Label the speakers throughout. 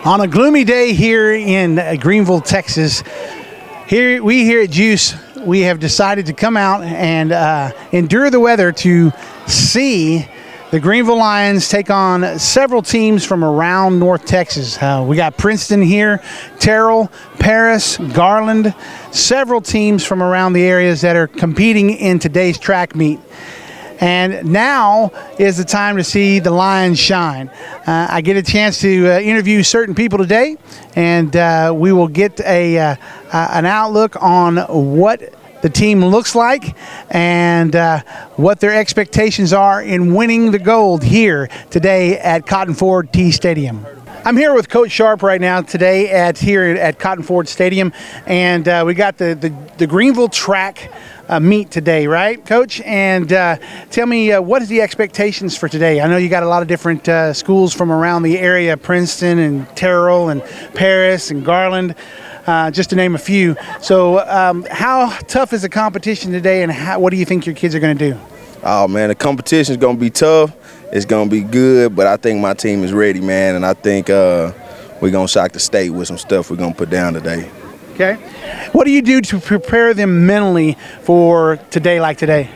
Speaker 1: On a gloomy day here in Greenville, Texas, here at GEUS, we have decided to come out and endure the weather to see the Greenville Lions take on several teams from around North Texas. We got Princeton here, Terrell, Paris, Garland, several teams from around the areas that are competing in today's track meet. And now is the time to see the Lions shine. I get a chance to interview certain people today, and we will get an outlook on what the team looks like and what their expectations are in winning the gold here today at Cotton Ford T Stadium. I'm here with Coach Sharp right now today here at Cotton Ford Stadium, and we got the Greenville track meet today, right, Coach? And tell me, what is the expectations for today? I know you got a lot of different schools from around the area, Princeton and Terrell and Paris and Garland, just to name a few. So how tough is the competition today, and what do you think your kids are going to do?
Speaker 2: Oh, man, the competition is going to be tough. It's going to be good, but I think my team is ready, man, and I think we're going to shock the state with some stuff we're going to put down today.
Speaker 1: Okay. What do you do to prepare them mentally for today like today?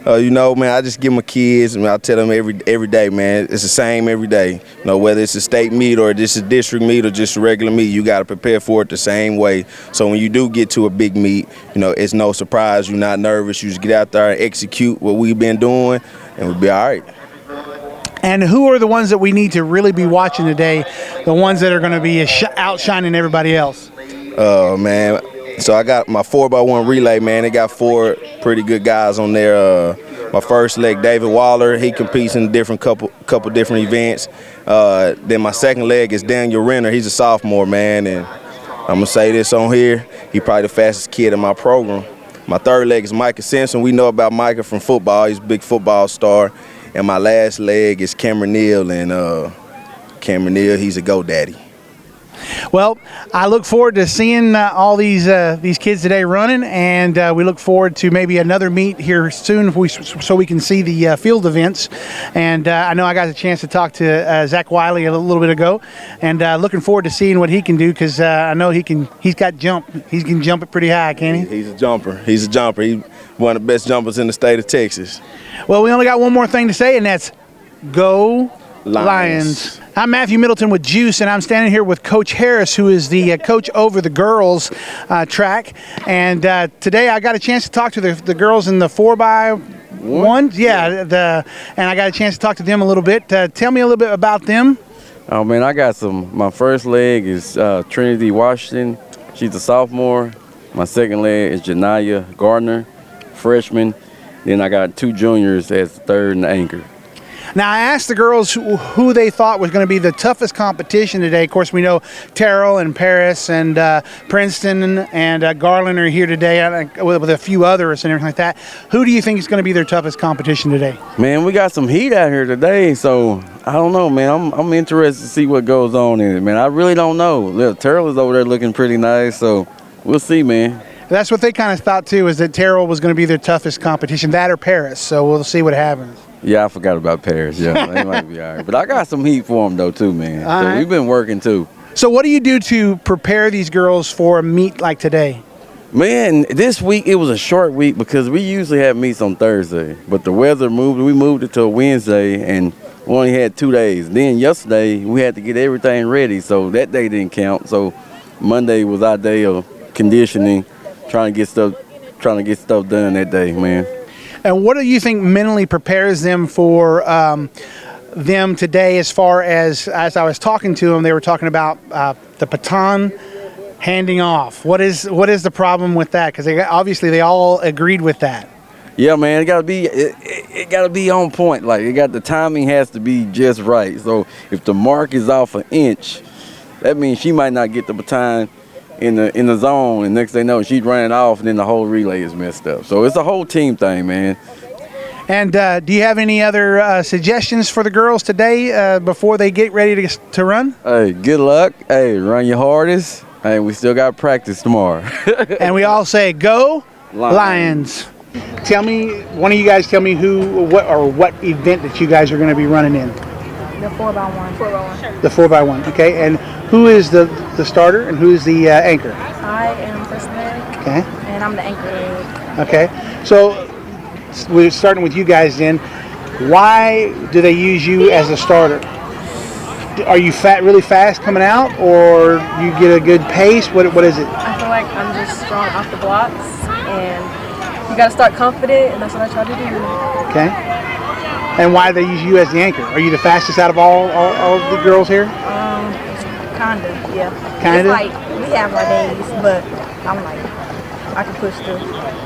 Speaker 2: You know, man, I just give my kids, and I tell them every day, man, it's the same every day. You know, whether it's a state meet or just a district meet or just a regular meet, you got to prepare for it the same way. So when you do get to a big meet, you know, it's no surprise. You're not nervous. You just get out there and execute what we've been doing, and we'll be all right.
Speaker 1: And who are the ones that we need to really be watching today, the ones that are going to be outshining everybody else?
Speaker 2: Man, so I got my 4x1 relay, man. They got 4 pretty good guys on there. My first leg, David Waller, he competes in couple different events. Then my second leg is Daniel Renner. He's a sophomore, man, and I'm going to say this on here. He's probably the fastest kid in my program. My third leg is Micah Simpson. We know about Micah from football. He's a big football star. And my last leg is Cameron Neal, and Cameron Neal, he's a GoDaddy.
Speaker 1: Well, I look forward to seeing all these kids today running, and we look forward to maybe another meet here soon so we can see the field events. And I know I got a chance to talk to Zach Wiley a little bit ago, and looking forward to seeing what he can do, because I know he's got jump. He can jump it pretty high, can he?
Speaker 2: He's a jumper. He's one of the best jumpers in the state of Texas.
Speaker 1: Well, we only got one more thing to say, and that's go Lions. I'm Matthew Middleton with GEUS, and I'm standing here with Coach Harris, who is the coach over the girls track. And today I got a chance to talk to the girls in the 4x1. Yeah, and I got a chance to talk to them a little bit. Tell me a little bit about them.
Speaker 3: Oh, man, I got my first leg is Trinty Washington. She's a sophomore. My second leg is Janiya Gardner, freshman. Then I got 2 juniors as third and anchor.
Speaker 1: Now, I asked the girls who they thought was going to be the toughest competition today. Of course, we know Terrell and Paris and Princeton and Garland are here today with a few others and everything like that. Who do you think is going to be their toughest competition today?
Speaker 3: Man, we got some heat out here today, so I don't know, man. I'm interested to see what goes on in it, man. I really don't know. Terrell is over there looking pretty nice, so we'll see, man.
Speaker 1: That's what they kind of thought, too, is that Terrell was going to be their toughest competition, that or Paris, so we'll see what happens.
Speaker 3: Yeah, I forgot about Paris. Yeah, they might be all right. But I got some heat for them, though, too, man.
Speaker 1: All right.
Speaker 3: We've been working, too.
Speaker 1: So what do you do to prepare these girls for a meet like today?
Speaker 3: Man, this week it was a short week because we usually have meets on Thursday. But the weather moved. We moved it to a Wednesday, and we only had 2 days. Then yesterday we had to get everything ready, so that day didn't count. So Monday was our day of conditioning, trying to get stuff done that day, man.
Speaker 1: And what do you think mentally prepares them for them today, as far as I was talking to them, they were talking about the baton handing off. What is the problem with that? Because obviously they all agreed with that.
Speaker 3: Yeah, man, it gotta be on point. Like, the timing has to be just right. So if the mark is off an inch, that means she might not get the baton in the zone, and next thing you know, she's running off, and then the whole relay is messed up. So it's a whole team thing, man.
Speaker 1: And do you have any other suggestions for the girls today before they get ready to run?
Speaker 3: Hey, good luck. Hey, run your hardest. Hey, we still got practice tomorrow.
Speaker 1: And we all say, go Lions. Tell me, one of you guys tell me what event that you guys are going to be running in.
Speaker 4: The 4x1.
Speaker 1: The 4x1, okay. And Who is the starter and who is the anchor?
Speaker 4: I am first leg.
Speaker 1: Okay.
Speaker 4: And I'm the anchor leg.
Speaker 1: Okay. So we're starting with you guys then. Why do they use you as a starter? Are you really fast coming out, or you get a good pace? What is it?
Speaker 4: I feel like I'm just strong off the blocks, and you got to start confident, and that's what I try to do.
Speaker 1: Okay. And why do they use you as the anchor? Are you the fastest out of all the girls here?
Speaker 4: Kinda, yeah.
Speaker 1: Kinda?
Speaker 4: It's like, we have our days, but I'm like, I can push through.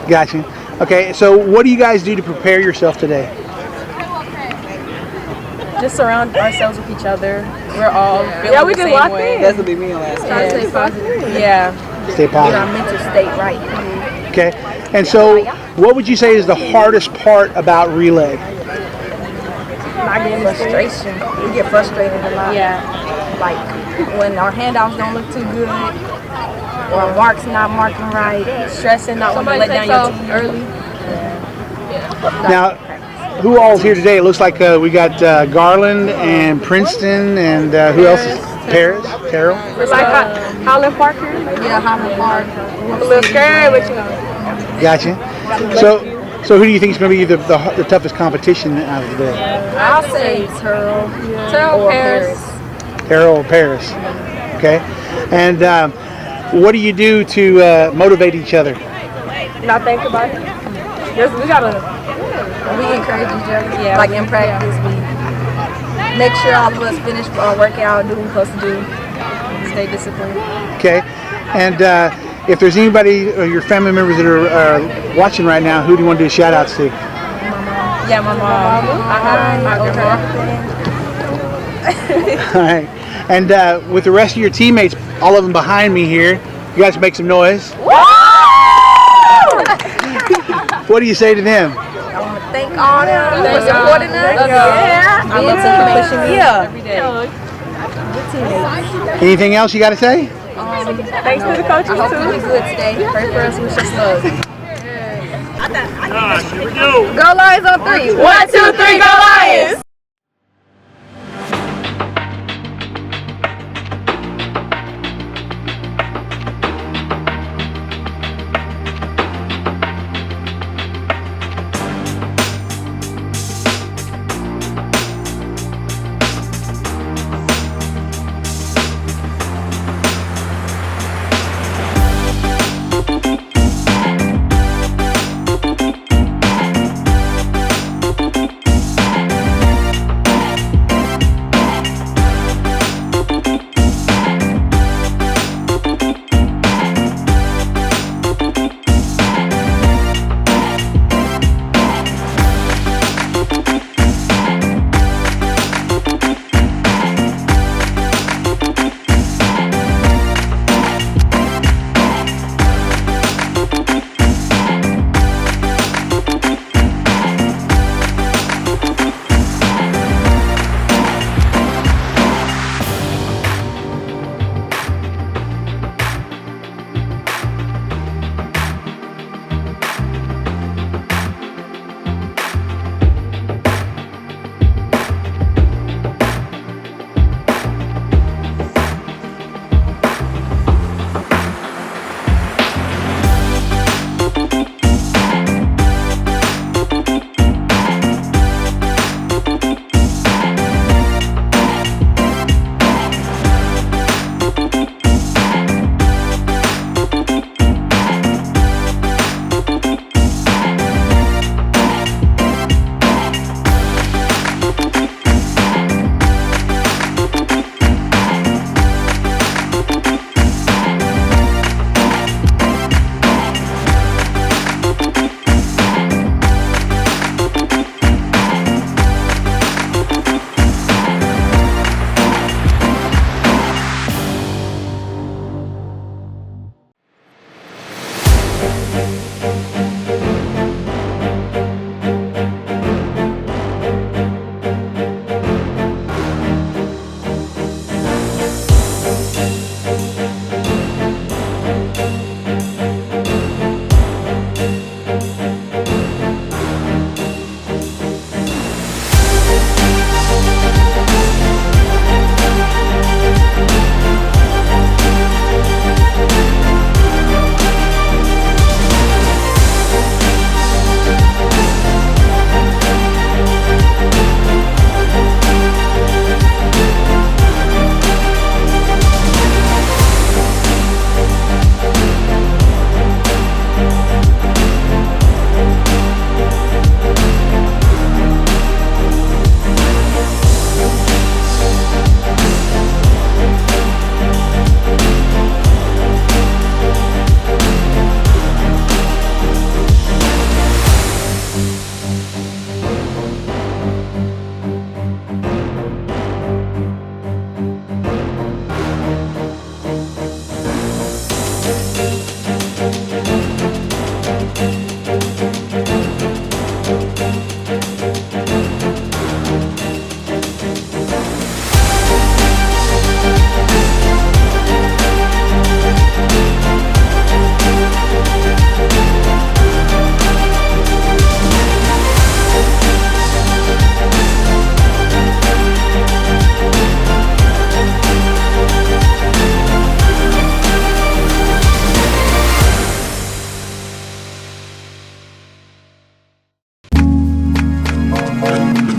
Speaker 1: Gotcha. Okay, so what do you guys do to prepare yourself today?
Speaker 4: Just surround ourselves with each other. We're all feeling the same way.
Speaker 5: That's what be me on last
Speaker 4: Try to stay positive. Yeah.
Speaker 1: Stay
Speaker 4: Get our
Speaker 1: positive.
Speaker 4: mental state right.
Speaker 1: Okay. And so what would you say is the hardest part about relay?
Speaker 4: Not getting frustration. We get frustrated a lot. Yeah. Like when our handouts don't look too good, or our marks not marking right, stressing, not wanting to let down your team early.
Speaker 1: Now, who all's here today? It looks like we got Garland and Princeton and who else is Paris? Carol?
Speaker 4: It's like Holland Parker. Yeah, Holland Park. I'm a little scared, but you know.
Speaker 1: Gotcha. So who do you think is going to be the toughest competition out of the day?
Speaker 4: I'll say Terrell. Terrell or Paris.
Speaker 1: Carol or Paris? Okay. And what do you do to motivate each other?
Speaker 4: Not think about it. We gotta. We encourage each other. Yeah. Like in practice, we make sure all of us finish our workout, do what we're supposed to do, stay disciplined.
Speaker 1: Okay. And if there's anybody or your family members that are watching right now, who do you want to do shout outs to?
Speaker 4: Yeah, my mom. I owe her everything.
Speaker 1: All right. And with the rest of your teammates, all of them behind me here, you guys make some noise. What do you say to them?
Speaker 4: I want to thank all of them for supporting us. Yeah. I love to pushing me every day. Good teammates.
Speaker 1: Anything else you got to say?
Speaker 4: Thanks to the coaches. I hope we do good today. Pray for us. Wish us luck.
Speaker 6: Here we go.
Speaker 4: Go Lions on 3. 1, 2, 3. Go Lions.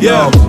Speaker 5: Yeah.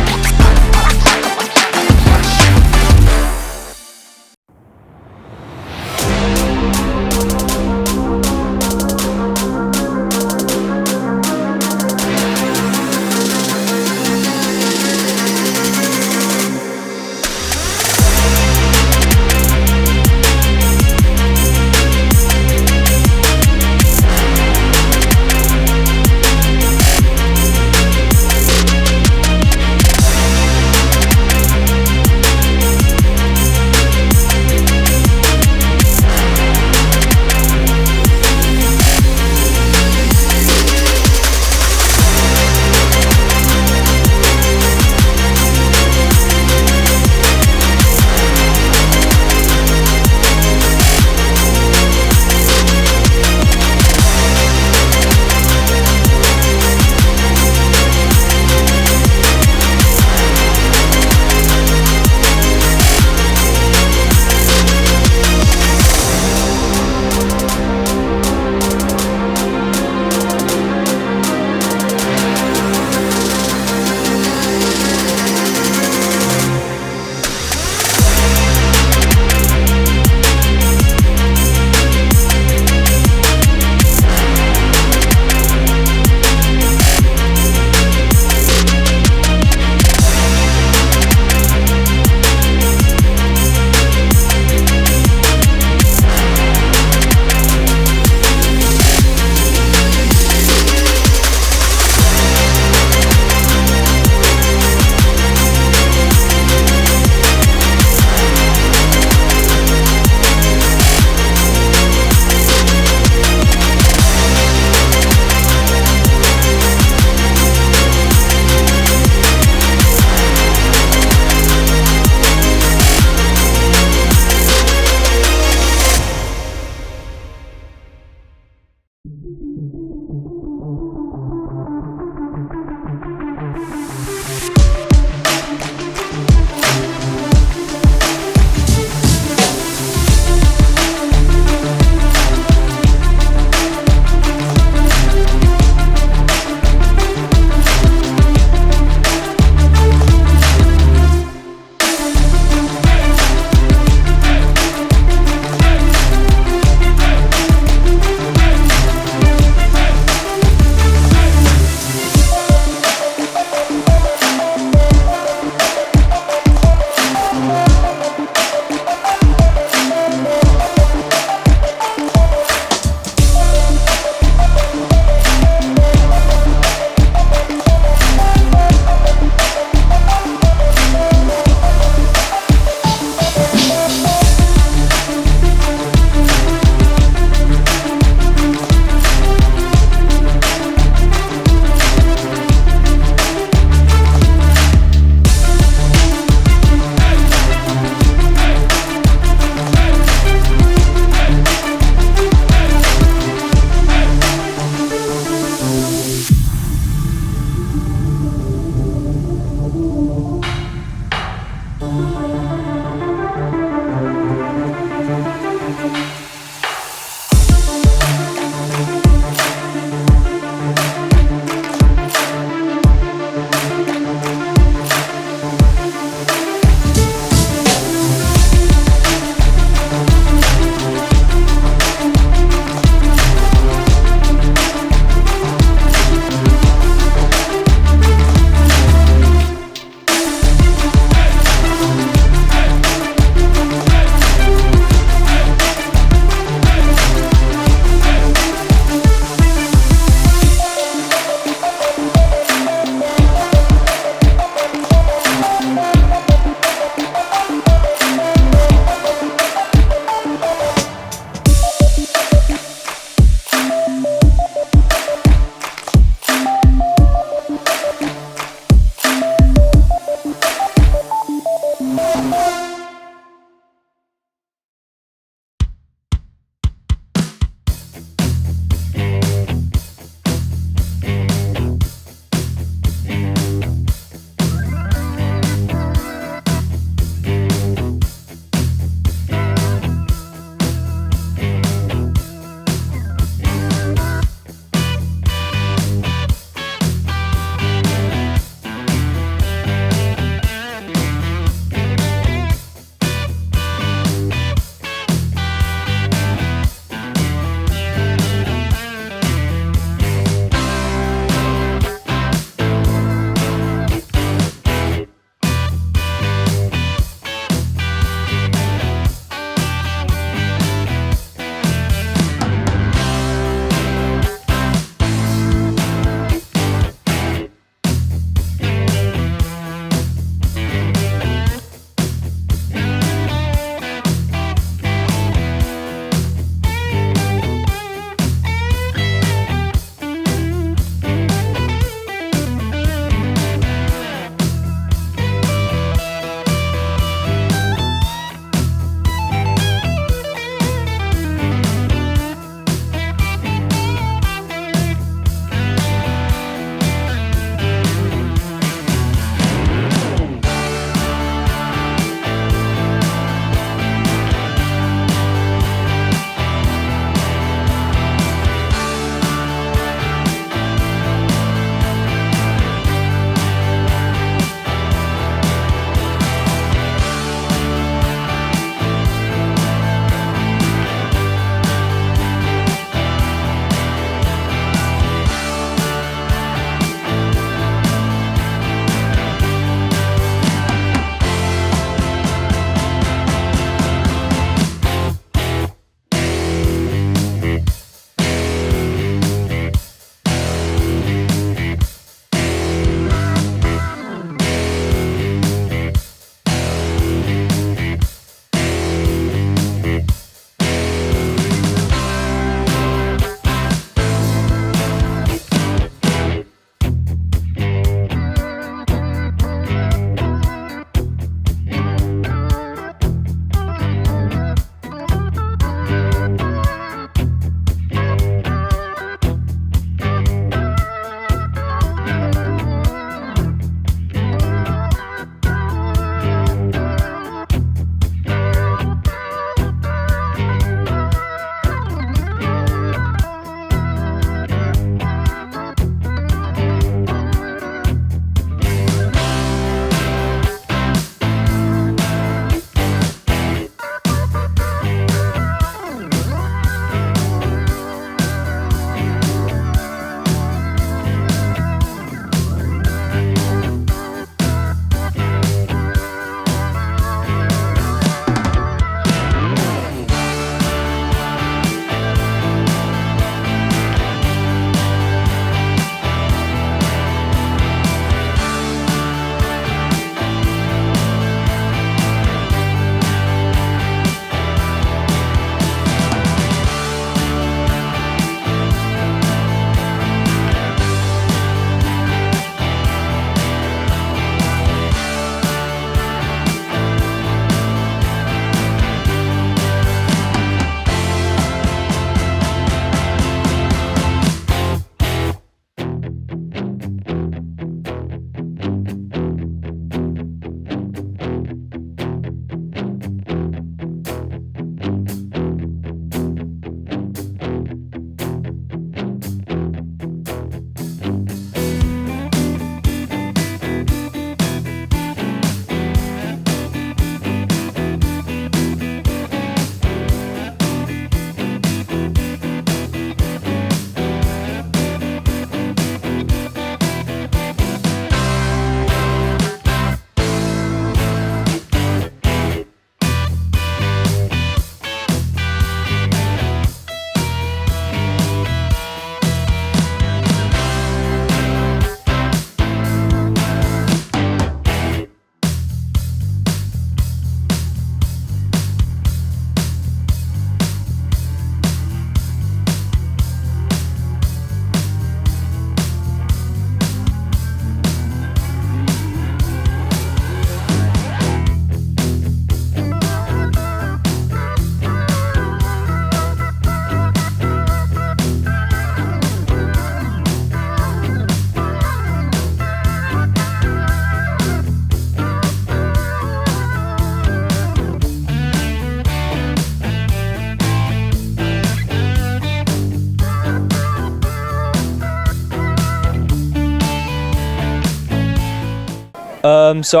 Speaker 5: So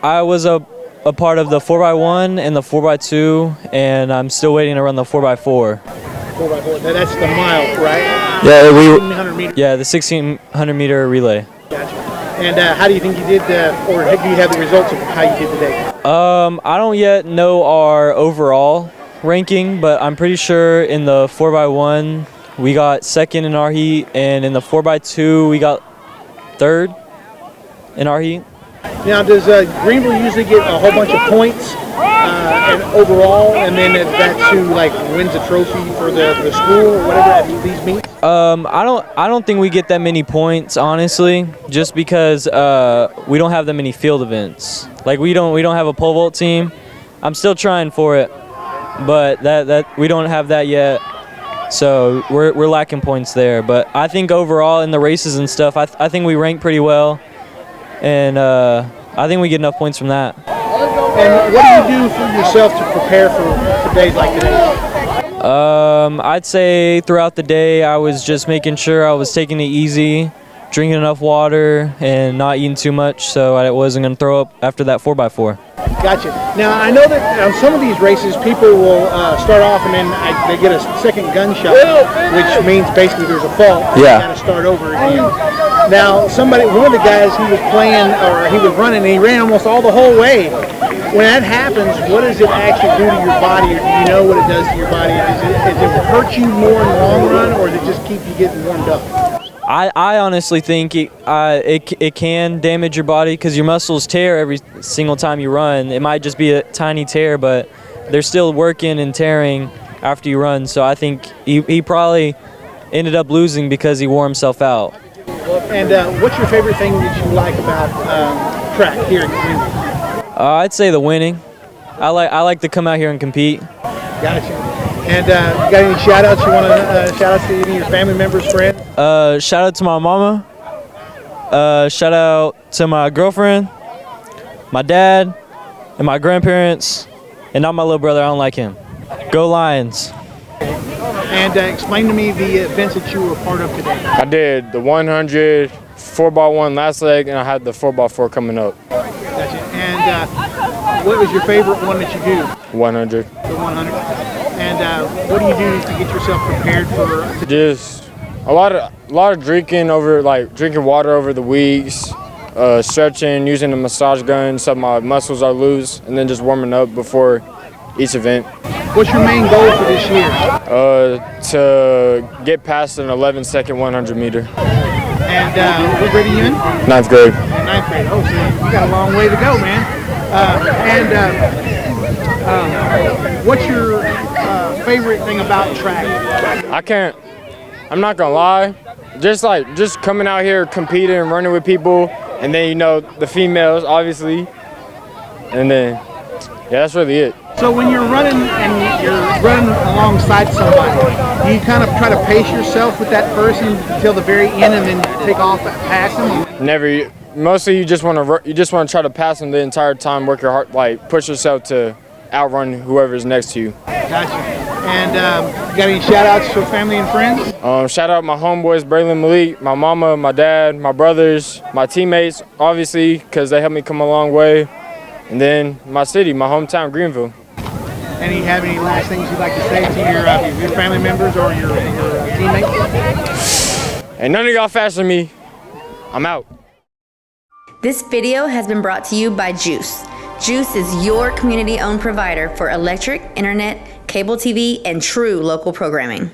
Speaker 5: I was a part of the 4x1 and the 4x2, and I'm still waiting to run the 4x4.
Speaker 1: 4x4. That's the mile, right?
Speaker 5: Yeah,
Speaker 1: 1,600 meters.
Speaker 5: Yeah, the 1,600 meter relay.
Speaker 1: Gotcha. And how do you think you did, or do you have the results of how you did today?
Speaker 5: I don't yet know our overall ranking, but I'm pretty sure in the 4x1 we got second in our heat, and in the 4x2 we got third in our heat.
Speaker 1: Now, does Greenville usually get a whole bunch of points and overall, and then that's who like wins a trophy for the school or whatever at these meets?
Speaker 5: I don't think we get that many points, honestly, just because we don't have that many field events. Like we don't have a pole vault team. I'm still trying for it, but that we don't have that yet. So we're lacking points there. But I think overall in the races and stuff, I think we rank pretty well, and I think we get enough points from that.
Speaker 1: And what do you do for yourself to prepare for days like today?
Speaker 5: I'd say throughout the day I was just making sure I was taking it easy, drinking enough water, and not eating too much so I wasn't going to throw up after that 4x4. Gotcha.
Speaker 1: Now, I know that on some of these races, people will start off and then they get a second gunshot, which means basically there's a fault.
Speaker 5: Yeah.
Speaker 1: You got to start over again. Now, one of the guys, he was playing, or he was running, and he ran almost all the whole way. When that happens, what does it actually do to your body, or do you know what it does to your body? Does it hurt you more in the long run, or does it just keep you getting warmed up?
Speaker 5: I honestly think it can damage your body because your muscles tear every single time you run. It might just be a tiny tear, but they're still working and tearing after you run. So I think he probably ended up losing because he wore himself out.
Speaker 1: And what's your favorite thing that you like about track here in Greenville?
Speaker 5: I'd say the winning. I like to come out here and compete.
Speaker 1: Gotcha. And you got any shout-outs you want to shout out to any of your family members, friends?
Speaker 5: Shout out to my mama. Shout out to my girlfriend, my dad, and my grandparents, and not my little brother. I don't like him. Go Lions.
Speaker 1: And explain to me the events that you were a part of today.
Speaker 6: I did the 100, 4x1 last leg, and I had the 4x4 coming up.
Speaker 1: Gotcha. And what was your favorite one that you do?
Speaker 6: 100.
Speaker 1: The 100. And what do you do to get yourself prepared for?
Speaker 6: Just a lot of drinking water over the weeks, stretching, using the massage gun so my muscles are loose, and then just warming up before each event.
Speaker 1: What's your main goal for this year?
Speaker 6: To get past an 11-second 100 meter.
Speaker 1: And what grade are you in?
Speaker 6: 9th grade.
Speaker 1: 9th grade. Oh, so you got a long way to go, man. What's your favorite thing about track?
Speaker 6: I'm not gonna lie, just coming out here competing and running with people, and then the females obviously, and then that's really it.
Speaker 1: So when you're running and you're running alongside somebody, do you kind of try to pace yourself with that person until the very end and then take off past them?
Speaker 6: Never. Mostly you just want to try to pass them the entire time, work your heart, push yourself to outrun whoever's next to you.
Speaker 1: Gotcha. And you got any shout outs to family and friends?
Speaker 6: Shout out my homeboys, Braylon, Malik, my mama, my dad, my brothers, my teammates, obviously, because they helped me come a long way. And then my city, my hometown, Greenville.
Speaker 1: And do you have any last things you'd like to say to your family members or your teammates?
Speaker 6: Ain't none of y'all faster than me. I'm out.
Speaker 7: This video has been brought to you by GEUS. GEUS is your community-owned provider for electric, internet, cable TV, and true local programming.